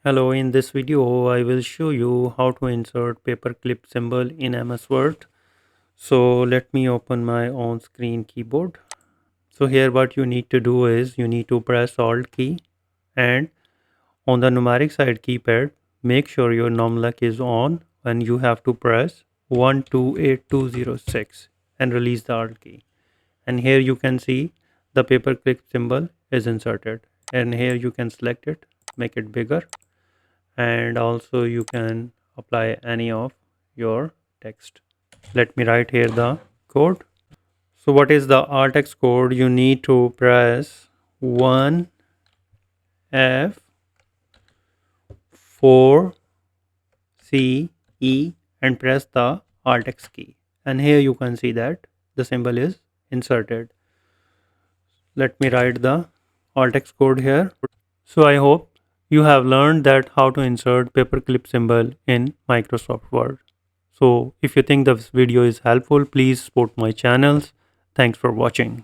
Hello, in this video I will show you how to insert paperclip symbol in MS Word. So let me open my on screen keyboard. So here what you need to do is you need to press Alt key, and on the numeric side keypad make sure your numlock is on and you have to press 128206 and release the Alt key. And here you can see the paperclip symbol is inserted, and here you can select it, make it bigger, and also you can apply any of your text. Let me write here the code. So what is the alt text code? You need to press 1 F 4 C E and press the alt text key, and here you can see that the symbol is inserted. Let me write the alt text code here. So I hope you have learned that how to insert paperclip symbol in Microsoft Word. So if you think this video is helpful, please support my channels. Thanks for watching.